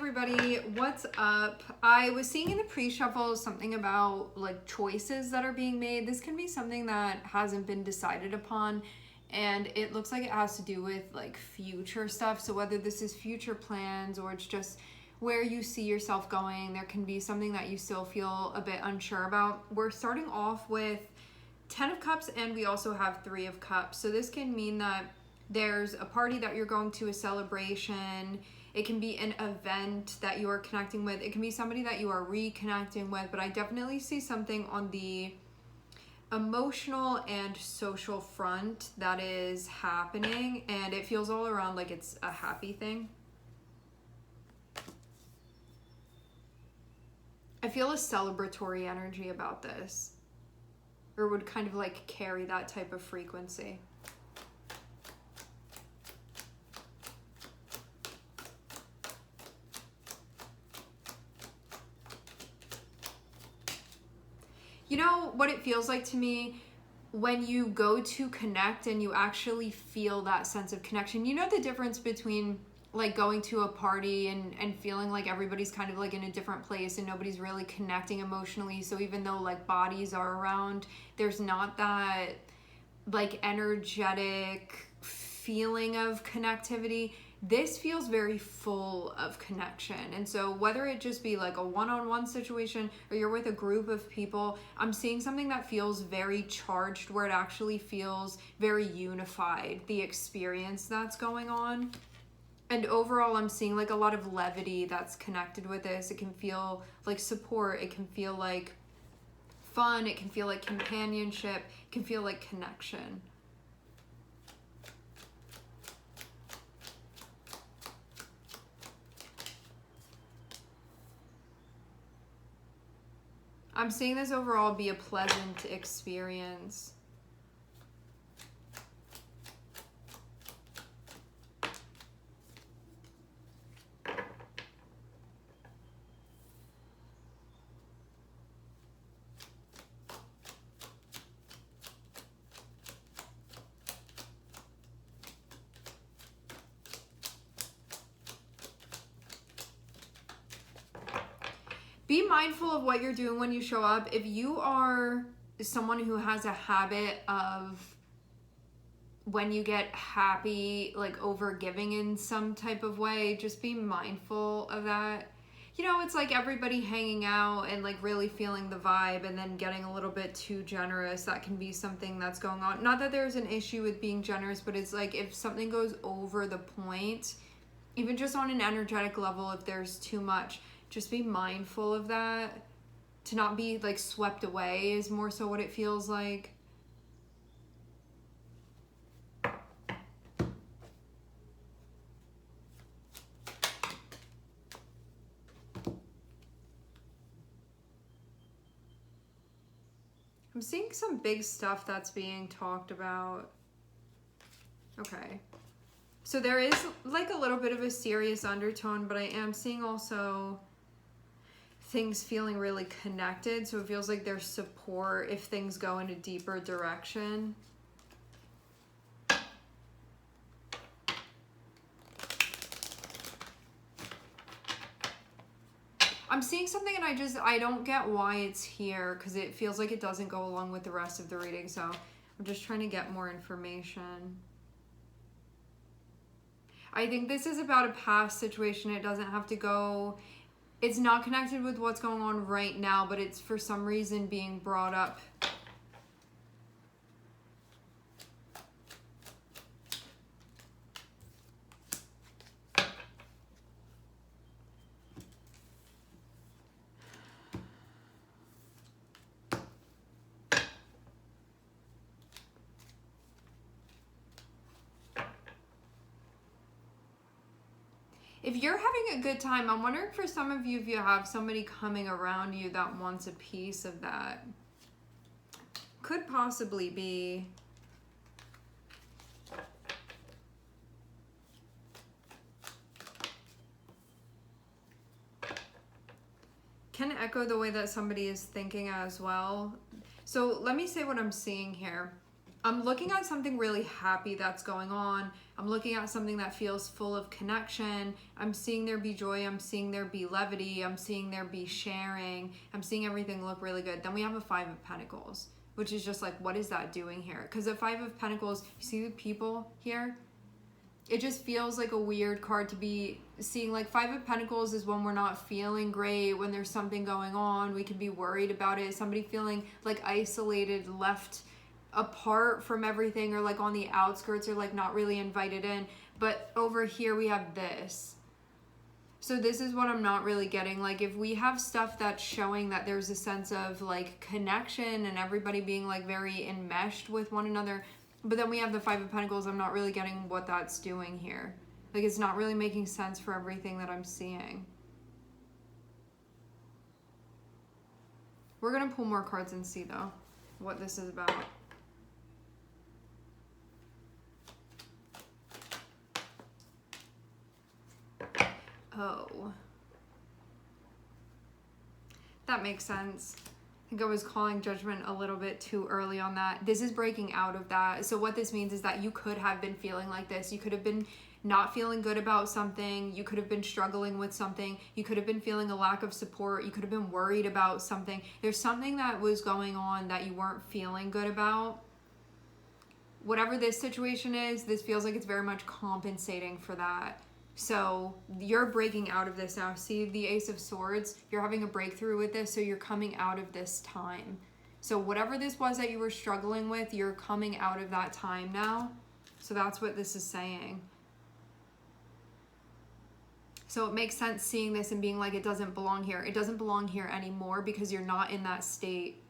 everybody, what's up? I was seeing in the pre-shuffle something about like choices that are being made. This can be something that hasn't been decided upon, and it looks like it has to do with like future stuff. So whether this is future plans or it's just where you see yourself going, there can be something that you still feel a bit unsure about. We're starting off with 10 of Cups, and we also have 3 of Cups. So this can mean that there's a party that you're going to, a celebration. It can be an event that you are connecting with. It can be somebody that you are reconnecting with, but I definitely see something on the emotional and social front that is happening, and it feels all around like it's a happy thing. I feel a celebratory energy about this, or would kind of like carry that type of frequency. You know what it feels like to me when you go to connect and you actually feel that sense of connection? You know the difference between like going to a party and feeling like everybody's kind of like in a different place and nobody's really connecting emotionally. So even though like bodies are around, there's not that like energetic feeling of connectivity. This feels very full of connection. And so whether it just be like a one-on-one situation or you're with a group of people, I'm seeing something that feels very charged, where it actually feels very unified, the experience that's going on. And overall, I'm seeing like a lot of levity that's connected with this. It can feel like support. It can feel like fun. It can feel like companionship. It can feel like connection. I'm seeing this overall be a pleasant experience. Be mindful of what you're doing when you show up. If you are someone who has a habit of, when you get happy, like over giving in some type of way, just be mindful of that. You know, it's like everybody hanging out and like really feeling the vibe and then getting a little bit too generous. That can be something that's going on. Not that there's an issue with being generous, but it's like if something goes over the point, even just on an energetic level, if there's too much, just be mindful of that. To not be like swept away is more so what it feels like. I'm seeing some big stuff that's being talked about. Okay. So there is like a little bit of a serious undertone, but I am seeing also things feeling really connected. So it feels like there's support if things go in a deeper direction. I'm seeing something and I don't get why it's here, because it feels like it doesn't go along with the rest of the reading. So I'm just trying to get more information. I think this is about a past situation. It doesn't have to go, it's not connected with what's going on right now, but it's for some reason being brought up. If you're having a good time, I'm wondering for some of you if you have somebody coming around you that wants a piece of that. Could possibly be. Can echo the way that somebody is thinking as well. So let me say what I'm seeing here. I'm looking at something really happy that's going on. I'm looking at something that feels full of connection. I'm seeing there be joy. I'm seeing there be levity. I'm seeing there be sharing. I'm seeing everything look really good. Then we have a Five of Pentacles, which is just like, what is that doing here? Because the Five of Pentacles, you see the people here? It just feels like a weird card to be seeing. Like, Five of Pentacles is when we're not feeling great, when there's something going on. We could be worried about it. Somebody feeling like isolated, left apart from everything, or like on the outskirts, or like not really invited in. But over here we have this. So this is what I'm not really getting. Like, if we have stuff that's showing that there's a sense of like connection and everybody being like very enmeshed with one another, but then we have the Five of Pentacles, I'm not really getting what that's doing here. Like, it's not really making sense for everything that I'm seeing. We're gonna pull more cards and see though what this is about. Oh, that makes sense. I think I was calling judgment a little bit too early on that. This is breaking out of that. So what this means is that you could have been feeling like this. You could have been not feeling good about something. You could have been struggling with something. You could have been feeling a lack of support. You could have been worried about something. There's something that was going on that you weren't feeling good about. Whatever this situation is, this feels like it's very much compensating for that. So you're breaking out of this now. See the Ace of Swords? You're having a breakthrough with this, so you're coming out of this time. So whatever this was that you were struggling with, you're coming out of that time now. So that's what this is saying. So it makes sense seeing this and being like, it doesn't belong here. It doesn't belong here anymore because you're not in that state.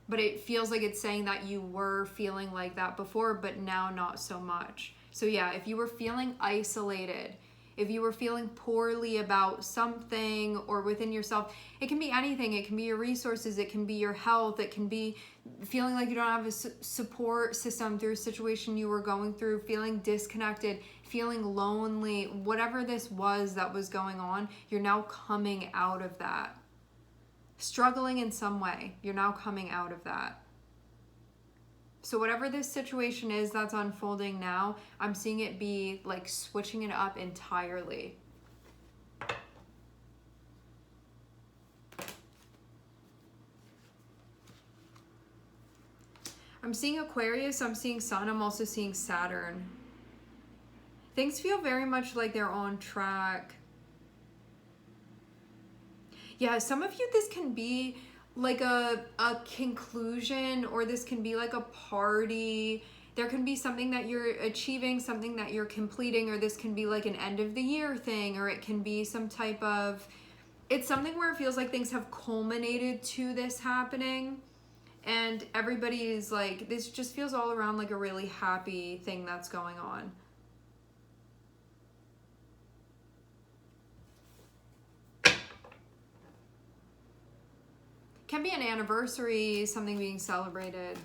But it feels like it's saying that you were feeling like that before, but now not so much. So yeah, if you were feeling isolated, if you were feeling poorly about something or within yourself, it can be anything. It can be your resources. It can be your health. It can be feeling like you don't have a support system through a situation you were going through, feeling disconnected, feeling lonely, whatever this was that was going on, you're now coming out of that. Struggling in some way, you're now coming out of that. So whatever this situation is that's unfolding now, I'm seeing it be like switching it up entirely. I'm seeing Aquarius, I'm seeing Sun, I'm also seeing Saturn. Things feel very much like they're on track. Yeah, some of you, this can be like a conclusion, or this can be like a party. There can be something that you're achieving, something that you're completing, or this can be like an end of the year thing, or it can be some type of, it's something where it feels like things have culminated to this happening, and everybody is like, this just feels all around like a really happy thing that's going on. Can be an anniversary, something being celebrated.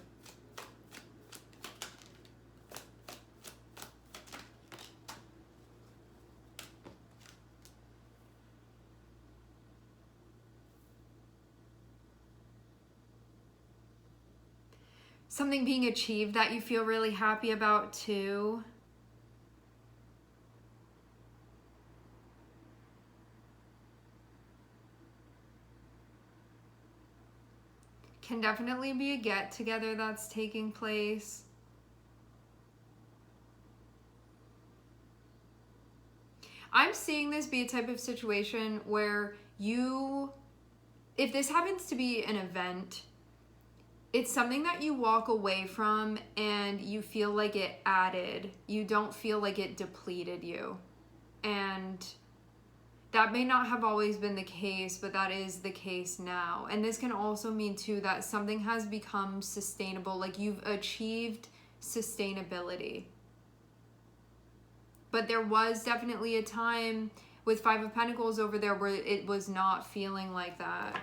Something being achieved that you feel really happy about too. Can definitely be a get-together that's taking place. I'm seeing this be a type of situation where you, if this happens to be an event, it's something that you walk away from and you feel like it added. You don't feel like it depleted you. And that may not have always been the case, but that is the case now. And this can also mean too that something has become sustainable, like you've achieved sustainability. But there was definitely a time with Five of Pentacles over there where it was not feeling like that.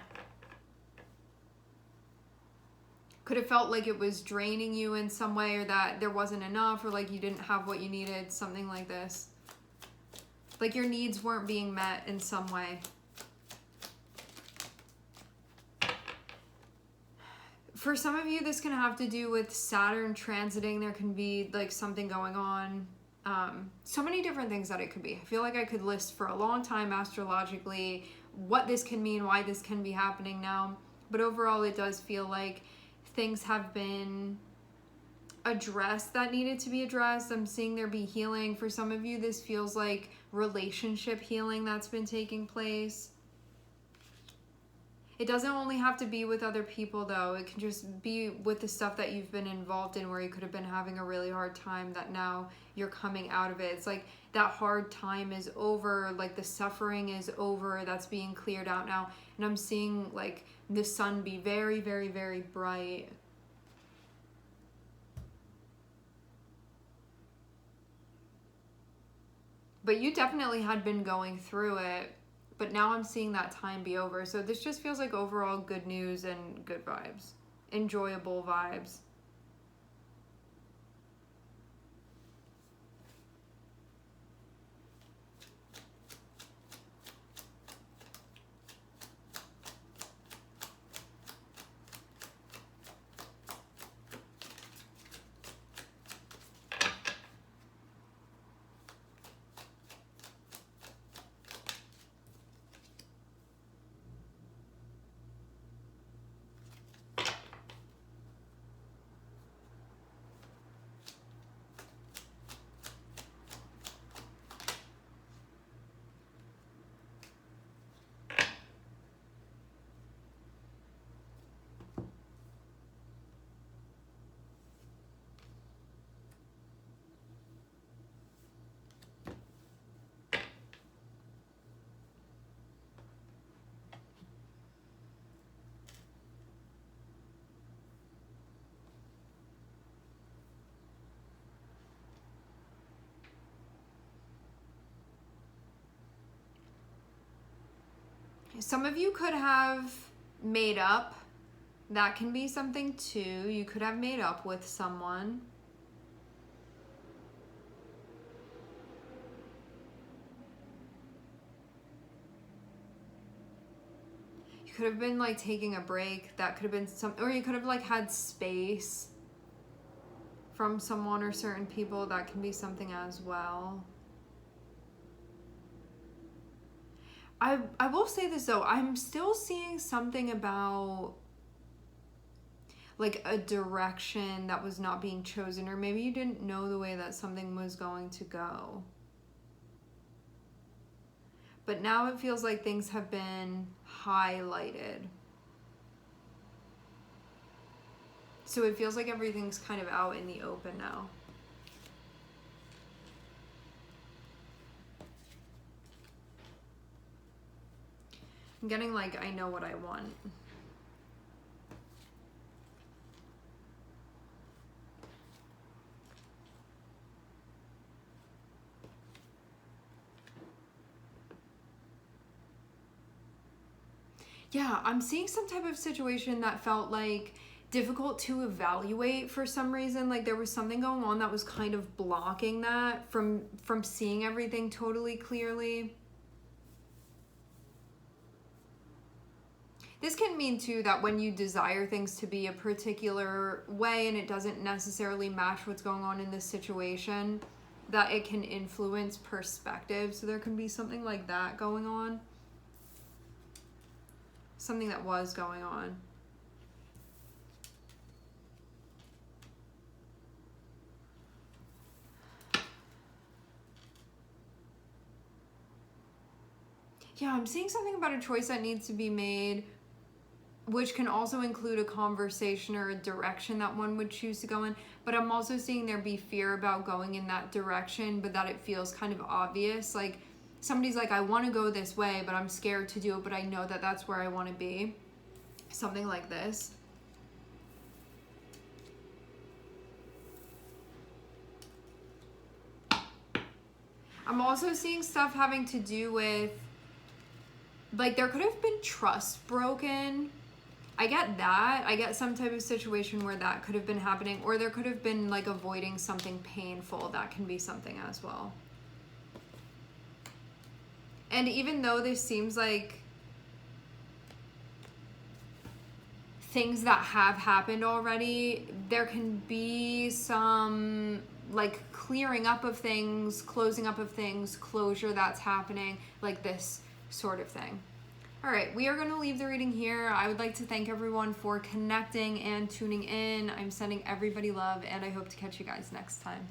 Could have felt like it was draining you in some way, or that there wasn't enough, or like you didn't have what you needed, something like this. Like your needs weren't being met in some way. For some of you, this can have to do with Saturn transiting. There can be like something going on. So many different things that it could be. I feel like I could list for a long time astrologically what this can mean, why this can be happening now. But overall, it does feel like things have been addressed that needed to be addressed. I'm seeing there be healing. For some of you, this feels like relationship healing that's been taking place. It doesn't only have to be with other people, though. It can just be with the stuff that you've been involved in, where you could have been having a really hard time, that now you're coming out of it. It's like that hard time is over, like the suffering is over, that's being cleared out now. And I'm seeing like the sun be very, very, very bright. But you definitely had been going through it. But now I'm seeing that time be over. So this just feels like overall good news and good vibes. Enjoyable vibes. Some of you could have made up. That can be something too. You could have made up with someone. You could have been like taking a break. That could have been some, or you could have like had space from someone or certain people. That can be something as well. I will say this though, I'm still seeing something about like a direction that was not being chosen, or maybe you didn't know the way that something was going to go. But now it feels like things have been highlighted. So it feels like everything's kind of out in the open now. I'm getting like, I know what I want. Yeah, I'm seeing some type of situation that felt like difficult to evaluate for some reason. Like there was something going on that was kind of blocking that from seeing everything totally clearly. This can mean too that when you desire things to be a particular way and it doesn't necessarily match what's going on in this situation, that it can influence perspective. So there can be something like that going on. Something that was going on. Yeah, I'm seeing something about a choice that needs to be made, which can also include a conversation or a direction that one would choose to go in. But I'm also seeing there be fear about going in that direction, but that it feels kind of obvious. Like somebody's like, I want to go this way, but I'm scared to do it, but I know that that's where I want to be. Something like this. I'm also seeing stuff having to do with, like, there could have been trust broken. I get that. I get some type of situation where that could have been happening, or there could have been like avoiding something painful. That can be something as well. And even though this seems like things that have happened already, there can be some like clearing up of things, closing up of things, closure that's happening, like this sort of thing. All right, we are going to leave the reading here. I would like to thank everyone for connecting and tuning in. I'm sending everybody love, and I hope to catch you guys next time.